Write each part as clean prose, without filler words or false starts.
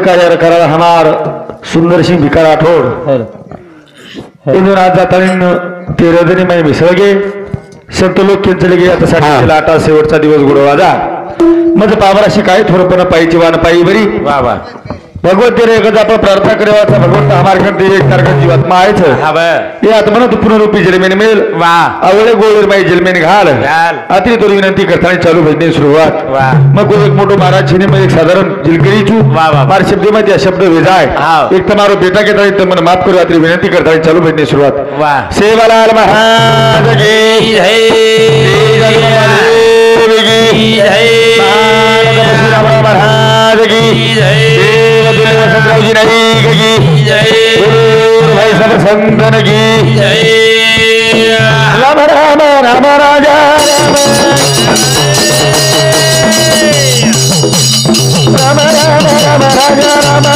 कार्य करायला हमार सुंदर सिंह भिकार राठोड इंदून आज जाताना ते रजनी माई मिसळगे संत लोक केंचले गे आता साठी लाटा शेवटचा दिवस गुडवाजा मग पावराशी काय थोडपण पायीची वाण पायी बरी वा वा भगवत तेरे एकच आपण प्रार्थना करेवाचा भगवंत हमारकडे एक तारखा जीवात मायच हे आता म्हणा तू पुनरूपी जलमेन मिळेल वा आवळे गोळीर माई जलमेन घाल अति तुला विनंती करताना चालू भजने सुरुवात मग एक मोठो महाराज छिने मग एक साधारण जिलकरी चू मार शब्दमध्ये शब्द वेजाय एक तर मारो बेटा घेता तर मन माफ करू अति विनंती करताना चालू भजने सुरुवात सेवालाल महाराज की महाराज की जी नहीं भाई सब संतन की राम राम राम राजा राम राम राम राजा राम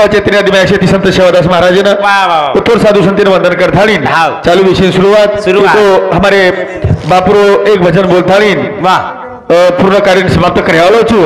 चैतन्य संत शेवादास महाराज उत्तर साधु संतीन वंदन करथाळीन चालू विषय शुरुआत तो हमारे बापुरो एक भजन बोलथाळीन पूर्ण कार्य समाप्त करे वालो छु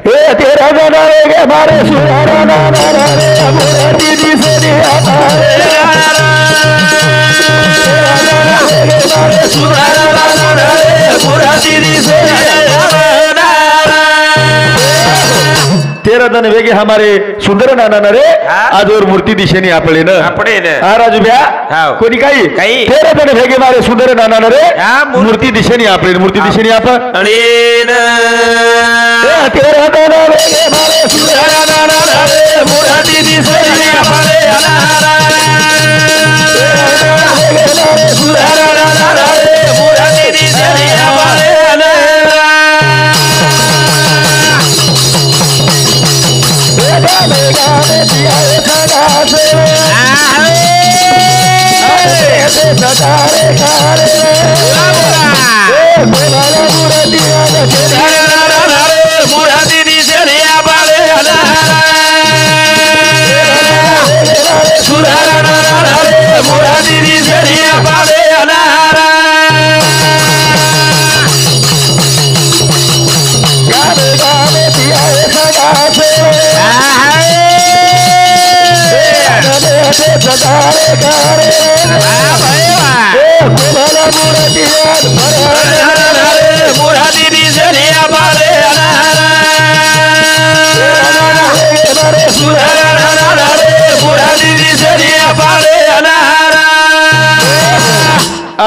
ए तेरा गाना रे हमारे सुहारा ना ना रे मोरा दीदी से सुहारा ना ना रे मोरा दीदी से तेरा दन वेगे हमारे सुंदर नाना रे आज और मूर्ती दिशेने आपले न हा राजू भ्या कोणी काही तेरा दन वेगे हमारे सुंदर नाना रे मूर्ती दिशेने आपले मूर्ती दिशेने आपण तेरा दन वेगे हमारे सुंदर नाना रे मूर्ती दिशेने आपले सुंदर नाना रे मूर्ती दिशेने आपले सदारे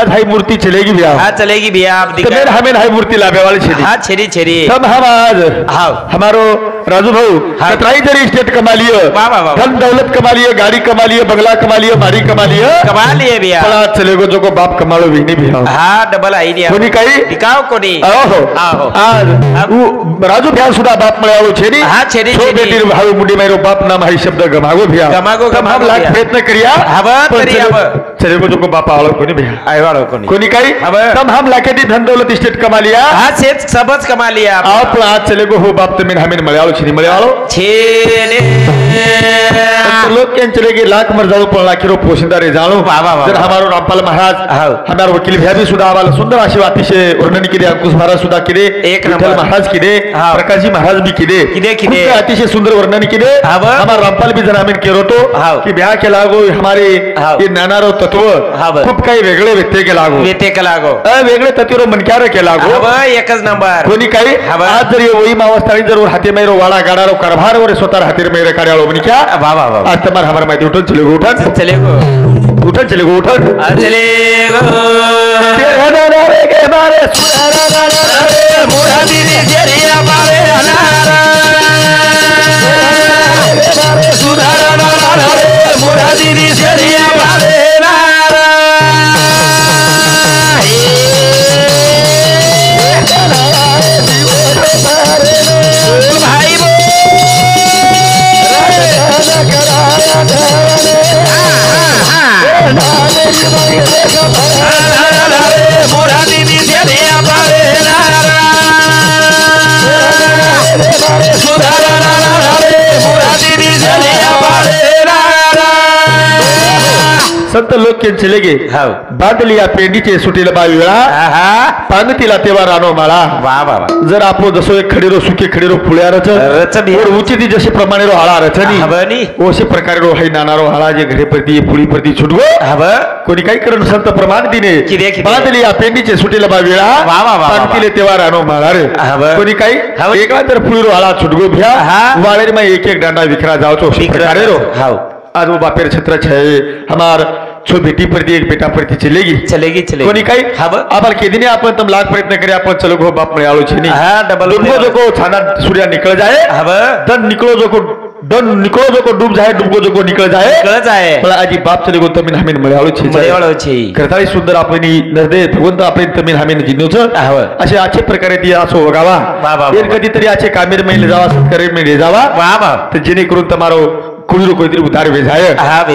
आज हाई मूर्ति चलेगी भैया। हाँ चलेगी भैया आप तो मेरे हमें हाई मूर्ति लावे वाली छेरी। हाँ छेरी छेरी तब हम आज हाँ हमारो राजू भाऊ कतराई जरी स्टेट कमा लियो, धन दौलत कमा लियो, गाड़ी कमा लियो, बंगला कमा लियो, बाड़ी कमा लिए भैया। बड़ा चलेगो जो को बाप कमालो भी नहीं भैया। हाँ डबल आई दिया कोनी काही दिखाओ कोनी आहो आज राजू भैया सुधा बाप मळे आवो छेरी। हाँ छेरी छो बेटी भाऊ मुंडी मेरो बाप नाम हाई शब्द गमागो भैया। गमागो हम लाख प्रयत्न करिया अब करिया चलेगो जो को बाप आवो कोनी भैया। आई वालो कोनी काही तब हम लाखेटी धन दौलत स्टेट कमा लिया। हाँ सेठ सबच कमा लिया आप आज चलेगो हो बाप तमें हमें मळे आवो छेरी मळे आवो छेले लोग क्या चलेगी लाख मर जाओ पर लाख रो पोषिंदा रे जानो जर हमारो रामपाल महाराज हमारो वकील भैया भी सुधा वाला सुंदर आशीर्वाद से वर्णन किदे अंकुश महाराज सुधा किदे एक नंबर महाराज किदे प्रकाश जी महाराज भी किदे किदे अतिशय सुंदर वर्णन किदे हमारा रामपाल भी जनामीन केरो तो कि ब्याह के लागो हमारे ये नानारो तत्व खूप काही वेगळे व्यक्ती के लागो वेगळे तत्व मन क्या के लागो एकच नंबर कोणी काही आज जर वही मावस्ताळी जर हाती मैरो वाला गाडारो कारभार वर स्वतः हाती मैरे कार्यालो म्हणे क्या आज तुम्हारा हमारा माहिती उठून चलेगो उठन चलेगो उठन चलेगो उठन चलेगो मारे मुरादी रे जरिया मारे अनारा सुधारा मुरादी रे जरिया मारे नारा भाई मोरा दीदी संत लोक के चले गे बांधलिया पेंडीचे सुटीला बाई वेळा पांगतीला तेव्हा रानो माळा वा वा जर आपण जसो एक खडीरो सुके खडीरो फुल्या उचित जसे प्रमाणे रो हाळा रचनी ओसे प्रकारे रो हाई नानारो हाळा जे घरे प्रती पुळी प्रती छुटगो कोणी काही करून संत प्रमाण दिने बांधलिया पेंडीचे सुटीला बाई वेळा पांगतीले तेव्हा रानो माळा रे कोणी काही एका तर फुळीरो हाळा छुटगो भ्या वाळेर में एक एक डांडा विखरा जाओ तो प्रकारे रो आज वो बापेर छत्र छे हमार छो बेटी प्रति एक बेटा प्रति चलेगी कोणी काही आपण केदिने आपण तम लाख प्रयत्न करे आपण चलो गो बाप मळे आलो छे हां डबल जो को छाना सूर्य निकल जाए दन निकलो जो को डन निकलो जो को डूब जाए डूबो जो को निकल जाए पण आजी बाप चले गो तमिन हमेन मळे आलो छे करताळी सुंदर आपणी नजदे भगवंत आपण तमिन हमेन जिन्नोच असे आचे प्रकारे ती असो वगावा एक कधी तरी आचे कामेर मैले जावा सत्करे मैले जावा वा तर जेणे करून तमारो कुळीरो कोईतरी उतार वेजाय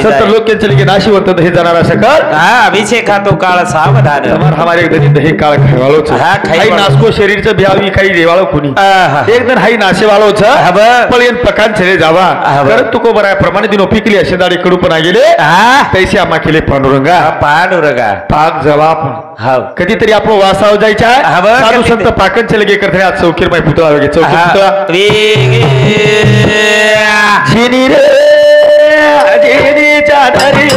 संत लोक के चले के नाशीवंत हे जाणारा सकल अभिषेक खातो काळ सावधान हमारे एक दिन हे काळ खायवालो छ हाई नासको शरीरचं ब्यावी काही देवाळो कोणी एक दिन हाई नाशेवाळो छ पण येन पकान चले जावा तर तुको बरा प्रमाणे दिनो पिकली असे दाडी कडू पण गेले तैसे आम्हा केले पांडुरंगा पाक जवाब कधीतरी आपण वासाव जायचा साधू संत पाकन चले गे करते आज चौकीर माय पुतळा वगे चौकीर पुतळा झिनी रे झिनीच्या धरी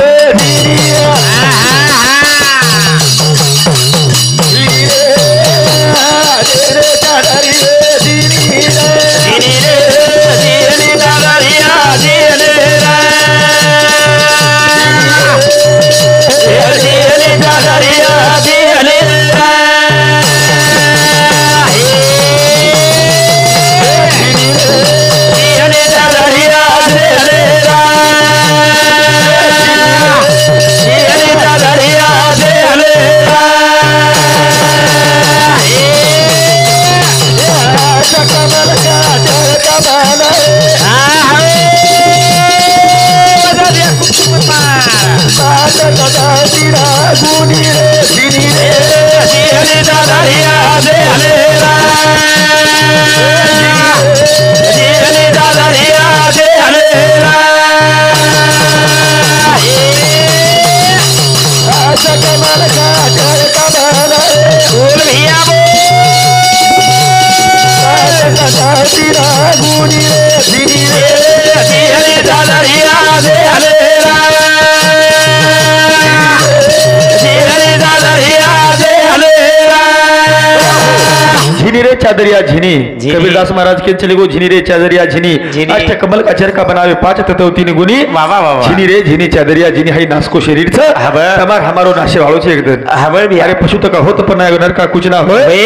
झिनी रे चादरिया झिनी झिनी। कबीरदास महाराज के चले गो झिनी रे चादरिया झिनी झिनी। अष्ट कमल का चरका बनावे 5 तत्व 3 गुणी वा वा वा वा। झिनी रे झिनी चादरिया झिनी हाई नासको शरीर छ हबं। तमार हमारो नाशे वालो छे एकदम हबं भी अरे पशु तो का होत पण नाही, नर का कुछ ना होय बे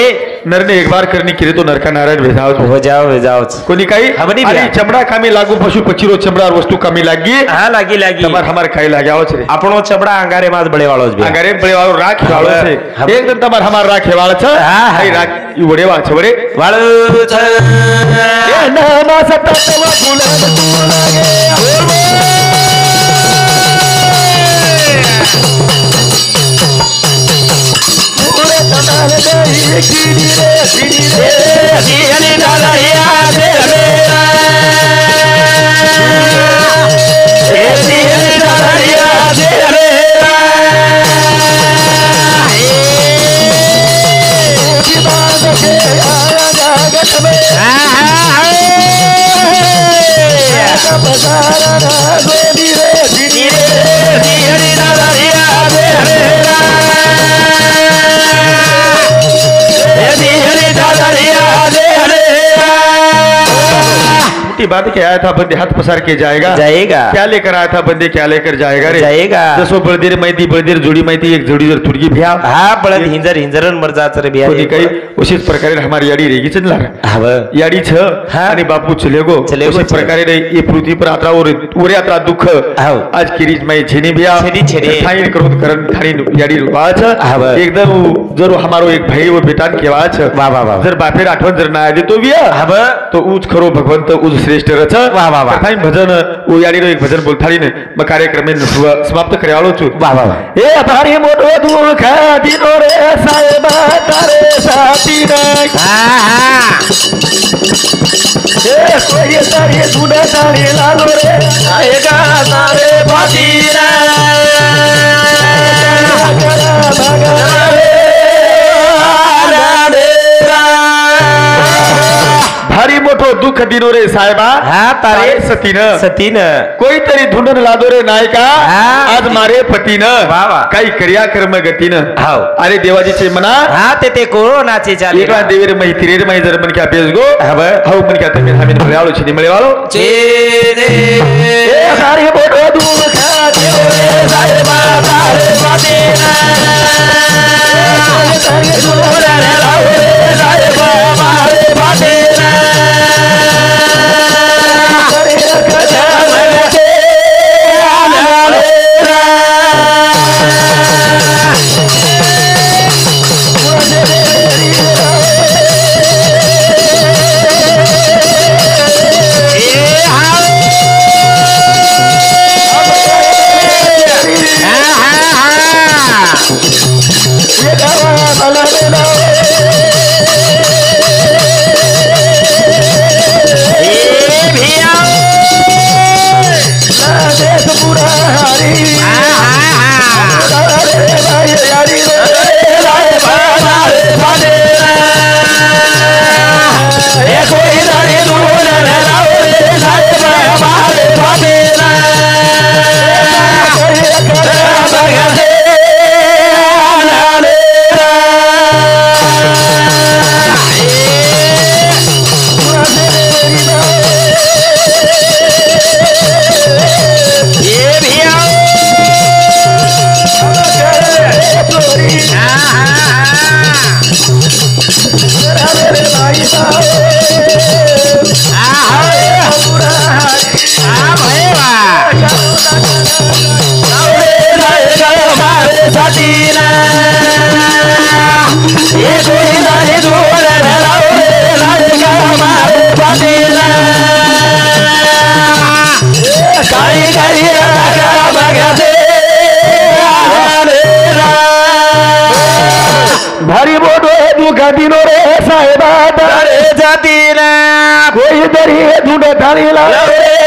नर ने एक बार करनी केली तो नरका नारायण भेजाव हो जाओ कोणी काही हबं नाही अरे बिया। चमड़ा कामी लागू पशु पक्षीरो चमड़ा और वस्तु कामी लागी हाँ लागी तमार हमार खाई लाग्याव छे આપણો ચબડા અંગારે માં બળે વાળો જ બે अगरे बड़े वालो राख वालो छे हबं। एकदम तमार हमार राख वालो छ हाँ, हाई हाँ। राख ई वडे वाळ छ वडे વાળો છે ए नामा सता तवा फुला तू लागे पूरे तनाल दे कीड़ी रे જીની ડાળિયા દે મેરા એ જીની ડાળિયા દે મેરા की बात के आया जागत में का बजारा ना गोदी रे જીની ડાળિયા દે મેરા એ જીની ડાળિયા દે મેરા मोटी बात क्या आया था बंदे हाथ पसार के जाएगा जाएगा क्या लेकर आया था बंदे क्या लेकर जाएगा रे जाएगा जसो बळदेर माहिती बळदेर जोडी माहिती एक जोडी जर तुडगी भ्या हा बळद हिंजरन मर जात रे बिया कोणी काही उशीच प्रकारे हमारी याडी रेगी चलला हव याडी छ हाँ। आणि बापू चले गो चले गो, उसी चले। प्रकारे रे ये पृथ्वी पर आत्रा और यात्रा दुःख हाव। आज किरीज मै झेनी भ्या झेनी। थाईन करून करण थाईन याडी वाच हाव। एकदम जर हमारो एक भाई व बेटान केवाच वा वा वा जर बापेर आठवण जर ना देतो बिया हव तो उच खरो भगवंत उच श्रेष्ठ रच वा वा वा। थाईन भजन ओ याडीनो एक भजन बोलथाळी ने मग कार्यक्रम समाप्त करावलो छु वा वा वा ए भारी मोठो दुःख दिनो रे साहेबा तारे साथी रे हा हा ए कोई तारे सुना तारे लालो रे आएगा सारे बाजीरा भारी मोठो दुःख दिनो रे साहेबा हा तारे सतीन सतीन कोई तरी धुंडन लादो रे नायका हा। आज मारे पतीन वा वा। काही क्रिया कर्म गतीन हाव। अरे देवाजीचे मना हा ते कोरोनाचे चाले एका देवीर माहिती रे माहिती जर मन क्या पेस गो हव हाऊ मन क्या तमी हमीन मळयाळो छिनी मळयाळो चेरे ए भारी मोठो दुःख दिनो रे साहेबा तारे बाजीरा तारे सुरा रे लाओ रे साहेबा मारे बाजीरा भारी मोठो दुःख दिनो रे साहेबा तारे जातीला कोई तरी धुंड थाळीला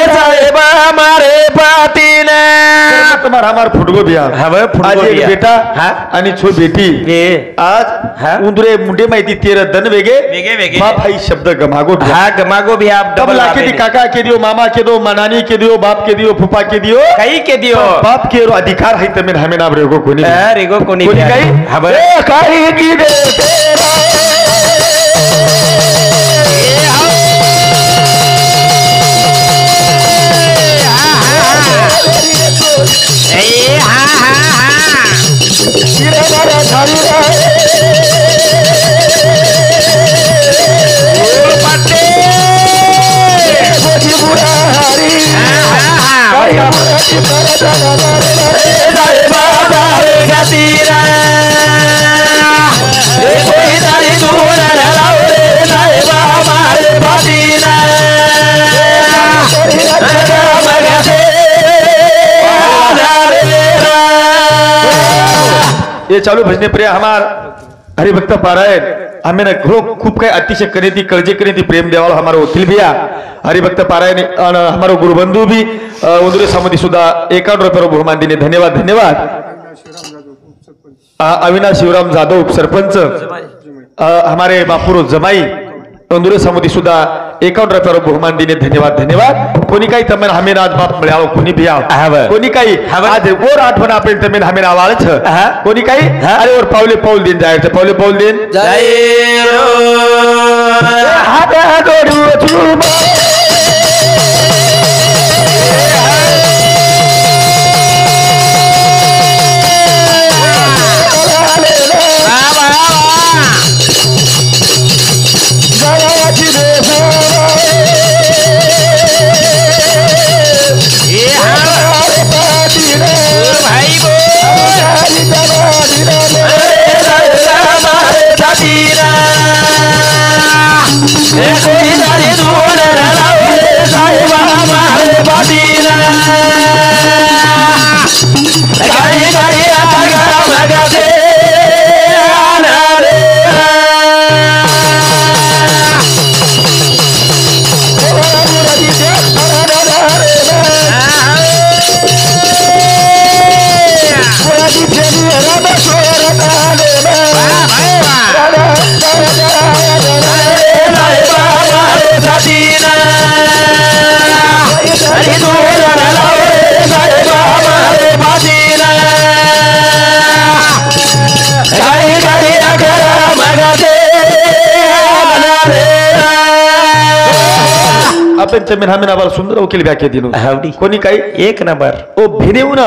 साहेबा मारे पातीला तुम्हारा हमार फुटगो बिया हव फुटगो आज एक बिया। बेटा हा? आणि छो बेटी ये आज हा? उंदरे मुंडे माहिती तेर दन वेगे वेगे। बाप हाई शब्द गमागो बिया हा गमागो भी आप तब डबल लाके दी काका के दियो मामा के दियो मनानी के दियो बाप के दियो फुफा के दियो कई के दियो बाप के रो अधिकार है तमें हमें नाम रेगो कोनी रेगो कोणी कोणी काही हव ए काही की दे तेरा ये चालू भजने प्रिय हमार हरिभक्त पारायण हमें घरो खूब काही अतिशय करे ती कळजे करे ती प्रेम देवाला हमारो वकील भैया हरिभक्त पारायण हमारो गुरुबंधु भी उंदुरे सामंती सुद्धा 51 रुपये बहुमान दिने धन्यवाद धन्यवाद अविनाश शिवराम जाधव उपसरपंच हमारे बापुरो जमाई उंदुरे सामंती सुद्धा 51 रुपये बहुमान दिने धन्यवाद धन्यवाद कोणी काही तमेन हमें आज बाप मिळाव कोणी भी आव कोणी काही आज और आठवण आपण तमेन हमें आवाळच कोणी काही अरे और पावले पाऊल दिन जायचं पावले पाऊल दिन हाता जोडू आपण तमेन हमें आवाल सुंदर वकील व्याख्या दिनो हावडी कोणी काही एक नंबर ओ भिनेऊन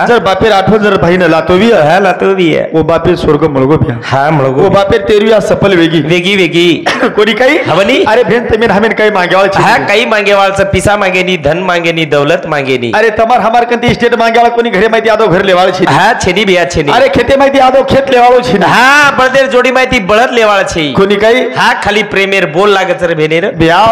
जर बापेर आठवण जर भाईन लातोवी हा लातोवी ओ बापेर स्वर्ग मळगो भ्या हा मळगो ओ बापेर तेरवी सफल वेगी वेगी वेगी कोणी काही हवनी अरे भेन तमेन हमें काही मांगेवाल हा काही मांगेवाळचं पिसा मागेनी धन मागेनी दौलत मागेनी अरे तमार हमार कंती स्टेट मांगेवाल कोणी घरे माहिती आदो घर लेवाळ छी हा छेनी बिया छेनी अरे खेते माहिती आदो खेत लेवाळो छी हा बळदेर जोडी माहिती बळद लेवाळ छी कोणी काही हा खाली प्रेमेर बोल लागत रे भेनेर बिया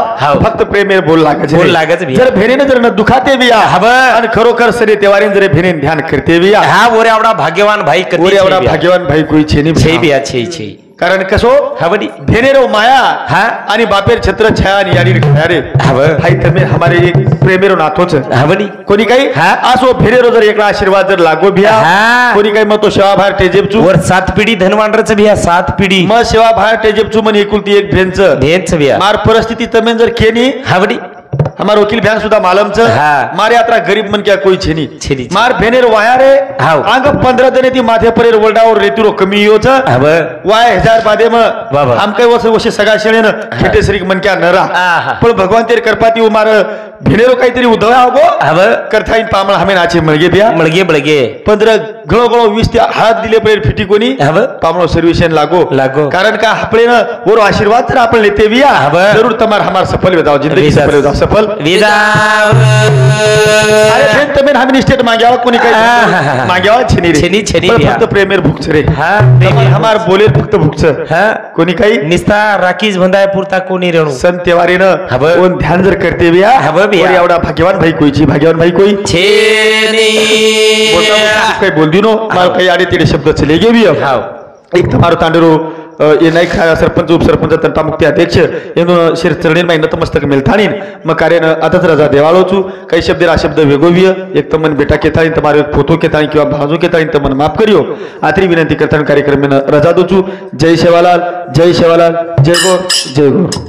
फक्त प्रेमेर बोल लागत बोल लागत बिया जर भेनेने जर न दुखाते बिया हव आणि खरोखर सरे तेवारीन जर भेनेन ध्यान करते बिया हा ओरे आवडा भाग्यवान भाई कधी ओरे आवडा भाग्यवान भाई कोई छेनी छे बिया छे छे कारण कसो हवडी भेनेरो माया हा आणि बापेर छत्र छाया आणि याडी रे हव भाई तमे हमारे एक प्रेमेरो नाथोच हवडी कोणी काही हा असो भेनेरो जर एकला आशीर्वाद जर लागो बिया हा कोणी काही मग तो सेवा बाहेर टेजेबचू वर 7 पिढी धनवांडरच बिया 7 पिढी मग सेवा बाहेर टेजेबचू म्हण एकुलती एक भेंच भेंच बिया मार परिस्थिती तमेन जर केनी हवडी हमारा वकील भैन सुधा मालूम छ हाँ। मारे यात्रा गरीब मन क्या कोई छेनी छेनी मार भेनेर वाया रे हाव। आंग 15 दिन ती माथे परेर वलडा और रेतीरो कमी यो छ हव वाय 1000 बादे म बाबा। हम काही वर्ष वर्ष सगा शेणे न खेटे श्री मन क्या नरा आहा। पण भगवान तेरे कृपाती मार भेनेरो काहीतरी उधव आगो हव करथाईन पामळ हमें नाचे मळगे बिया मळगे बळगे 15 गळो गळो 20 ते हात दिले परेर फिटी कोणी हव पामळ सर्विसेन लागो कारण का आपले न और आशीर्वाद तर आपण लेते बिया हव। जरूर तमार हमार सफल वेदाव जिंदगी सफल वेदाव सफल विदा अरे भेन तमेन हमें स्टेट मांग्यावा कोणी काही मांग्यावा छेनी रे छेनी छेनी पण बिया। फक्त प्रेमेर भुकच रे हा तमार हमार बोलेर फक्त भुकच हा कोणी काही निस्ता राखीज भंदाय पुरता कोणी रेणू सन तेवारीनं हव। कोण ध्यान जर करते बिया हव बिया। और एवढा भाग्यवान भाई कोईची भाग्यवान भाई कोई छेनी काही बोल दिनो माल काही आडे तिडे शब्द चले गे बिया हाव एक तमारो तांडरो ये नाही खाया सरपंच उपसरपंच तंटामुक्ती अध्यक्ष येनो शिर चरणीन माई नतमस्तक मिलथाणीन मग कार्य आताच रजा देवाळोचू काही शब्द शब्द वेगोविय एक तमन बेटा केताळीन तमारे फोटो केताळी किंवा भाजो केताळीन तमन माफ करियो आतरी विनंती करताना कार्यक्रम रजा दोचू जय शेवालाल जय शेवालाल जय गो जय गो